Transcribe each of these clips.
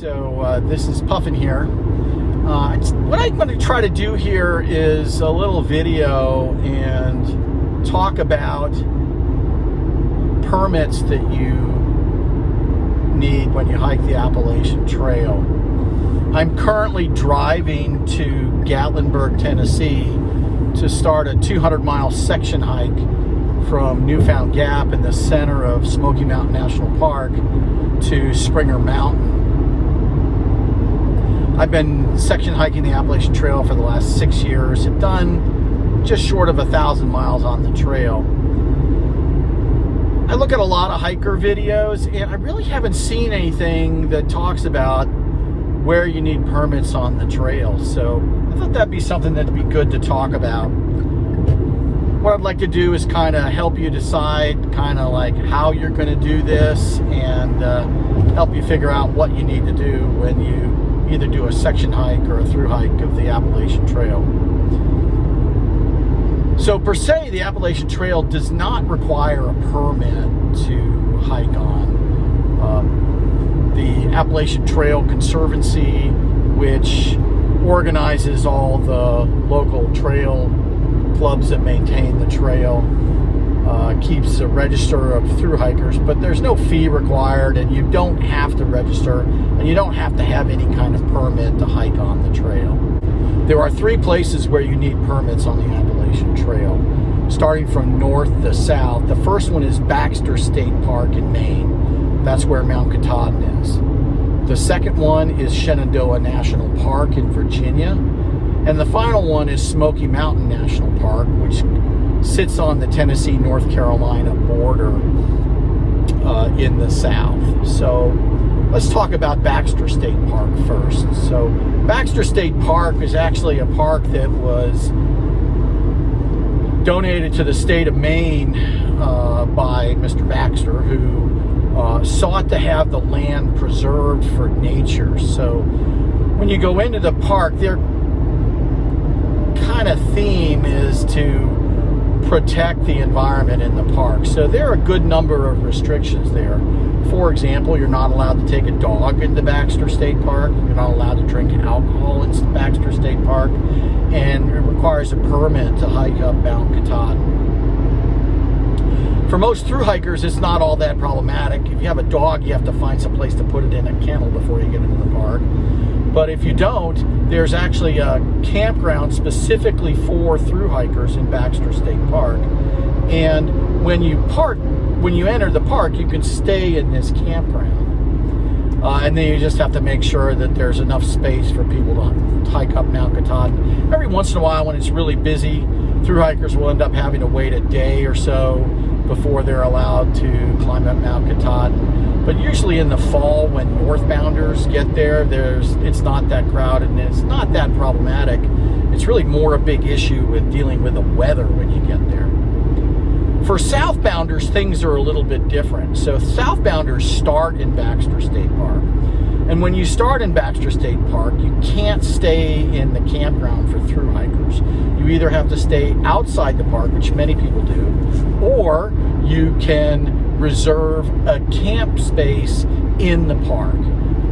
This is Puffin here. What I'm going to try to do here is a little video and talk about permits that you need when you hike the Appalachian Trail. I'm currently driving to Gatlinburg, Tennessee to start a 200-mile section hike from Newfound Gap in the center of Smoky Mountain National Park to Springer Mountain. I've been section hiking the Appalachian Trail for the last 6 years. I've done just short of 1,000 miles on the trail. I look at a lot of hiker videos, and I really haven't seen anything that talks about where you need permits on the trail. So I thought that'd be something that'd be good to talk about. What I'd like to do is kind of help you decide kind of like how you're going to do this and help you figure out what you need to do when you either do a section hike or a through hike of the Appalachian Trail. So per se, the Appalachian Trail does not require a permit to hike on. The Appalachian Trail Conservancy, which organizes all the local trail clubs that maintain the trail, keeps a register of through hikers, but there's no fee required, and you don't have to register, and you don't have to have any kind of permit to hike on the trail. There are 3 places where you need permits on the Appalachian Trail, starting from north to south. The first one is Baxter State Park in Maine. That's where Mount Katahdin is. The second one is Shenandoah National Park in Virginia. And the final one is Smoky Mountain National Park, which sits on the Tennessee-North Carolina border in the south. So let's talk about Baxter State Park first. So Baxter State Park is actually a park that was donated to the state of Maine by Mr. Baxter, who sought to have the land preserved for nature. So when you go into the park, their kind of theme is to protect the environment in the park. So there are a good number of restrictions there. For example, you're not allowed to take a dog into Baxter State Park. You're not allowed to drink alcohol in Baxter State Park. And it requires a permit to hike up Mount Katahdin. For most through hikers, it's not all that problematic. If you have a dog, you have to find some place to put it in a kennel before you get into the park. But if you don't, there's actually a campground specifically for through hikers in Baxter State Park. And when you enter the park, you can stay in this campground. And then you just have to make sure that there's enough space for people to hike up Mount Katahdin. Every once in a while, when it's really busy, through hikers will end up having to wait a day or so before they're allowed to climb up Mount Katahdin. But usually in the fall, when northbounders get there, it's not that crowded and it's not that problematic. It's really more a big issue with dealing with the weather when you get there. For southbounders, things are a little bit different. So southbounders start in Baxter State Park. And when you start in Baxter State Park, you can't stay in the campground for through hikers. You either have to stay outside the park, which many people do, or you can reserve a camp space in the park.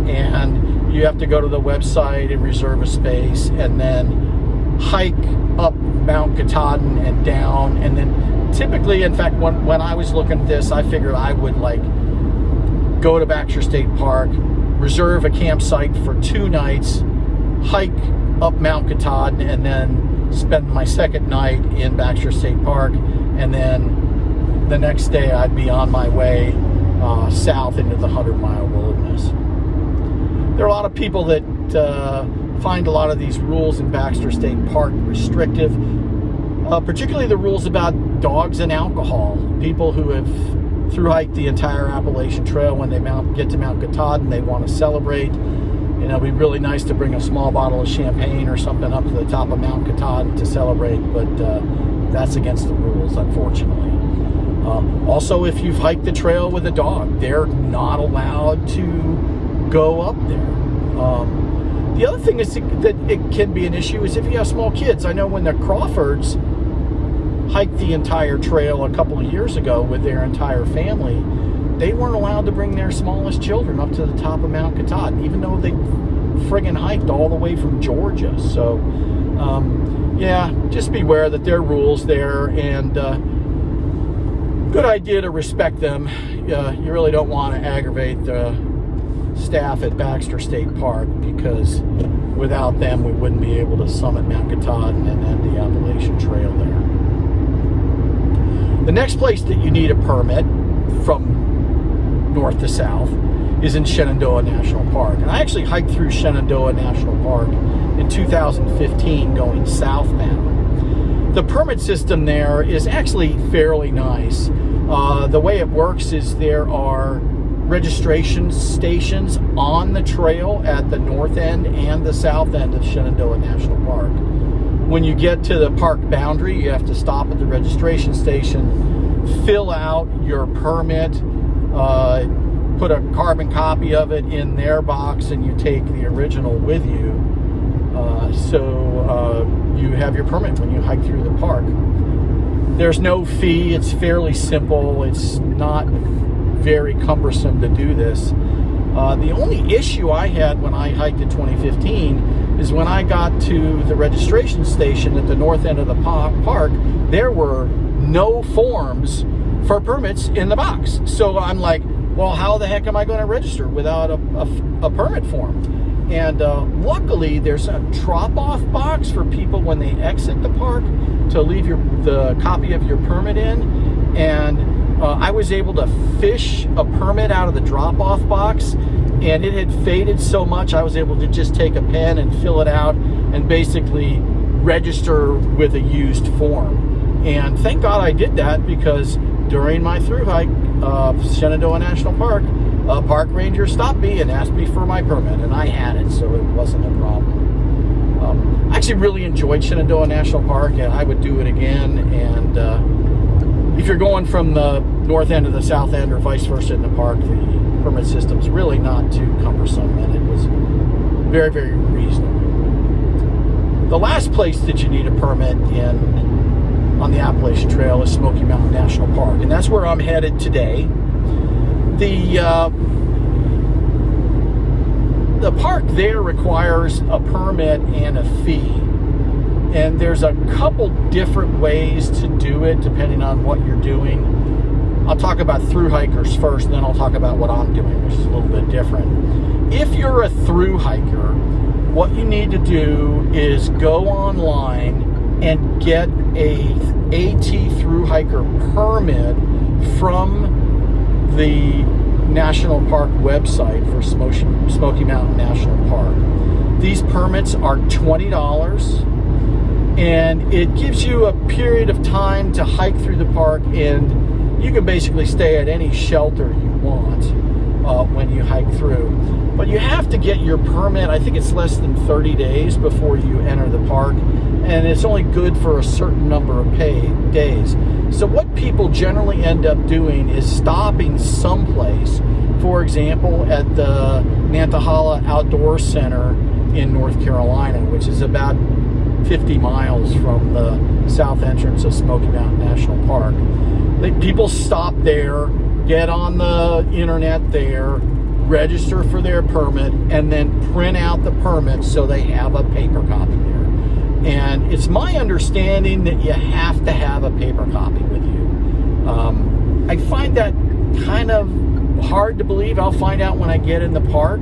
And you have to go to the website and reserve a space and then hike up Mount Katahdin and down. And then typically, in fact, when I was looking at this, I figured I would go to Baxter State Park, reserve a campsite for 2 nights, hike up Mount Katahdin, and then spend my second night in Baxter State Park, and then the next day I'd be on my way south into the 100-mile wilderness. There are a lot of people that find a lot of these rules in Baxter State Park restrictive, particularly the rules about dogs and alcohol. People who have through hiked the entire Appalachian Trail, when they get to Mount Katahdin, they want to celebrate. It'd be really nice to bring a small bottle of champagne or something up to the top of Mount Katahdin to celebrate, but that's against the rules, unfortunately. Also, if you've hiked the trail with a dog, they're not allowed to go up there. The other thing is that it can be an issue is if you have small kids. I know when the Crawfords hiked the entire trail a couple of years ago with their entire family, they weren't allowed to bring their smallest children up to the top of Mount Katahdin, even though they friggin' hiked all the way from Georgia. So, yeah, just beware that there are rules there, and good idea to respect them. You really don't want to aggravate the staff at Baxter State Park, because without them, we wouldn't be able to summit Mount Katahdin and end the Appalachian Trail there. The next place that you need a permit from north to south is in Shenandoah National Park. And I actually hiked through Shenandoah National Park in 2015 going southbound. The permit system there is actually fairly nice. The way it works is there are registration stations on the trail at the north end and the south end of Shenandoah National Park. When you get to the park boundary, you have to stop at the registration station, fill out your permit, put a carbon copy of it in their box, and you take the original with you. So you have your permit when you hike through the park. There's no fee. It's fairly simple. It's not very cumbersome to do this. The only issue I had when I hiked in 2015 is when I got to the registration station at the north end of the park, there were no forms for permits in the box. So I'm like, well, how the heck am I going to register without a permit form? And luckily, there's a drop-off box for people when they exit the park to leave the copy of your permit in. And I was able to fish a permit out of the drop-off box, and it had faded so much I was able to just take a pen and fill it out and basically register with a used form. And thank God I did that, because during my through hike of Shenandoah National Park, a park ranger stopped me and asked me for my permit, and I had it, so it wasn't a problem. I actually really enjoyed Shenandoah National Park, and I would do it again. And if you're going from the north end to the south end or vice versa in the park, the permit system's really not too cumbersome, and it was very, very reasonable. The last place that you need a permit on the Appalachian Trail is Smoky Mountain National Park, and that's where I'm headed today. The park there requires a permit and a fee, and there's a couple different ways to do it depending on what you're doing. I'll talk about through hikers first, and then I'll talk about what I'm doing, which is a little bit different. If you're a through hiker, what you need to do is go online and get a AT through hiker permit from the National Park website for Smoky Mountain National Park. These permits are $20, and it gives you a period of time to hike through the park, and you can basically stay at any shelter you want when you hike through. But you have to get your permit, I think it's less than 30 days before you enter the park, and it's only good for a certain number of days. So what people generally end up doing is stopping someplace, for example, at the Nantahala Outdoor Center in North Carolina, which is about 50 miles from the south entrance of Smoky Mountain National Park. People stop there, get on the internet there, register for their permit, and then print out the permit so they have a paper copy there. And it's my understanding that you have to have a paper copy with you. I find that kind of hard to believe. I'll find out when I get in the park.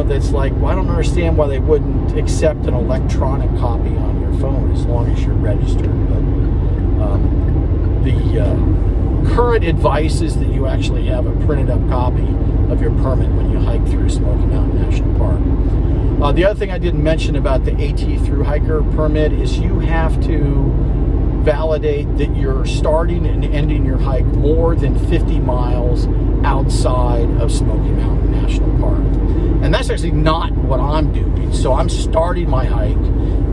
That's like, well, I don't understand why they wouldn't accept an electronic copy on your phone as long as you're registered. But the current advice is that you actually have a printed up copy of your permit when you hike through Smoky Mountain National Park. The other thing I didn't mention about the AT through hiker permit is you have to validate that you're starting and ending your hike more than 50 miles outside of Smoky Mountain National Park. And that's actually not what I'm doing. So I'm starting my hike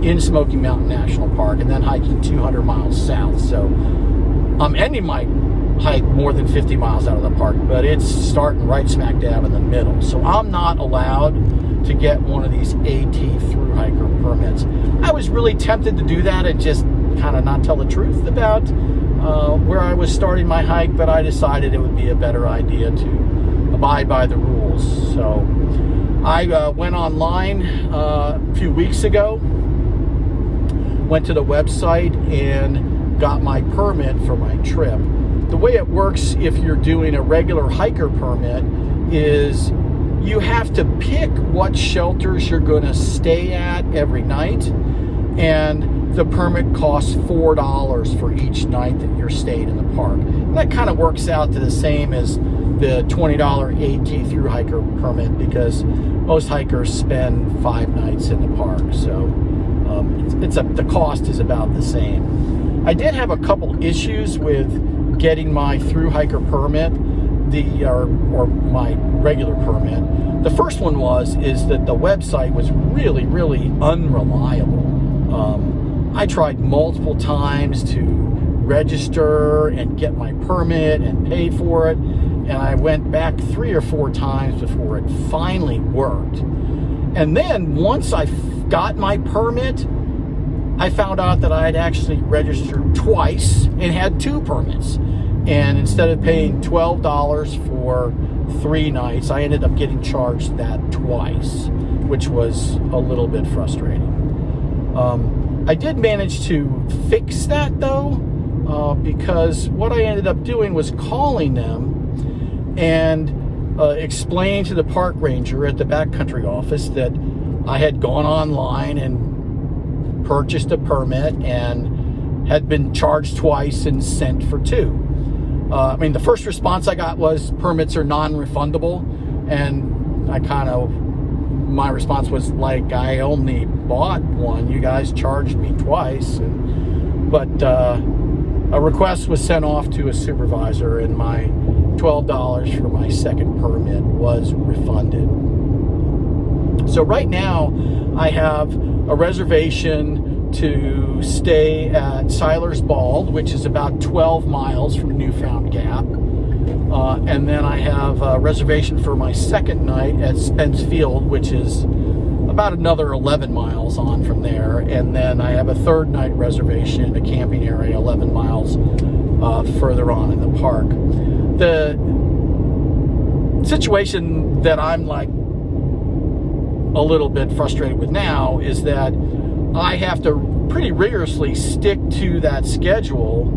in Smoky Mountain National Park and then hiking 200 miles south. So I'm ending my hike more than 50 miles out of the park, but it's starting right smack dab in the middle. So I'm not allowed to get one of these AT through hiker permits. I was really tempted to do that and just kind of not tell the truth about where I was starting my hike, but I decided it would be a better idea to abide by the rules. So I went online a few weeks ago, went to the website and got my permit for my trip. The way it works if you're doing a regular hiker permit is you have to pick what shelters you're going to stay at every night, and the permit costs $4 for each night that you're staying in the park. And that kind of works out to the same as the $20 AT through hiker permit, because most hikers spend 5 nights in the park. So the cost is about the same. I did have a couple issues with getting my through hiker permit, or my regular permit. The first one is that the website was really, really unreliable. I tried multiple times to register and get my permit and pay for it, and I went back 3 or 4 times before it finally worked. And then once I got my permit, I found out that I had actually registered twice and had 2 permits. And instead of paying $12 for 3 nights, I ended up getting charged that twice, which was a little bit frustrating. I did manage to fix that though, because what I ended up doing was calling them and explaining to the park ranger at the backcountry office that I had gone online and purchased a permit and had been charged twice and sent for 2. The first response I got was permits are non-refundable, and my response was like, I only bought one, you guys charged me twice. But a request was sent off to a supervisor, and my $12 for my second permit was refunded. So right now I have a reservation to stay at Siler's Bald, which is about 12 miles from Newfound Gap. And then I have a reservation for my second night at Spence Field, which is about another 11 miles on from there. And then I have a third night reservation in a camping area 11 miles further on in the park. The situation that I'm like a little bit frustrated with now is that I have to pretty rigorously stick to that schedule,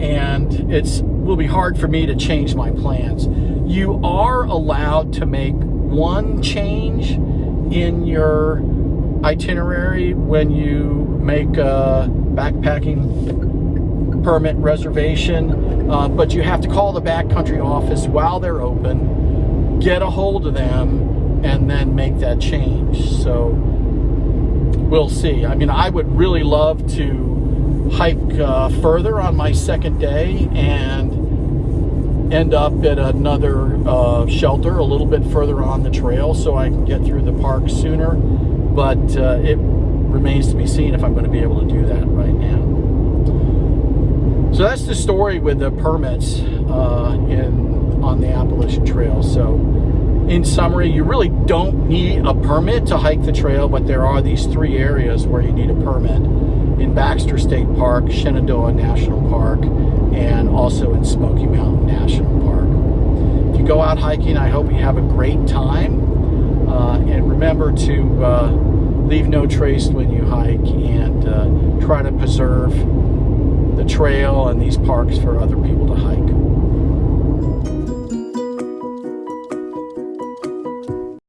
and it will be hard for me to change my plans. You are allowed to make one change in your itinerary when you make a backpacking permit reservation, but you have to call the backcountry office while they're open, get a hold of them, and then make that change. So we'll see. I would really love to hike further on my second day and end up at another shelter a little bit further on the trail so I can get through the park sooner. But it remains to be seen if I'm going to be able to do that right now. So that's the story with the permits on the Appalachian Trail. So in summary, you really don't need a permit to hike the trail, but there are these 3 areas where you need a permit: in Baxter State Park, Shenandoah National Park, and also in Smoky Mountain National Park. If you go out hiking, I hope you have a great time. And remember to leave no trace when you hike, and try to preserve the trail and these parks for other people to hike.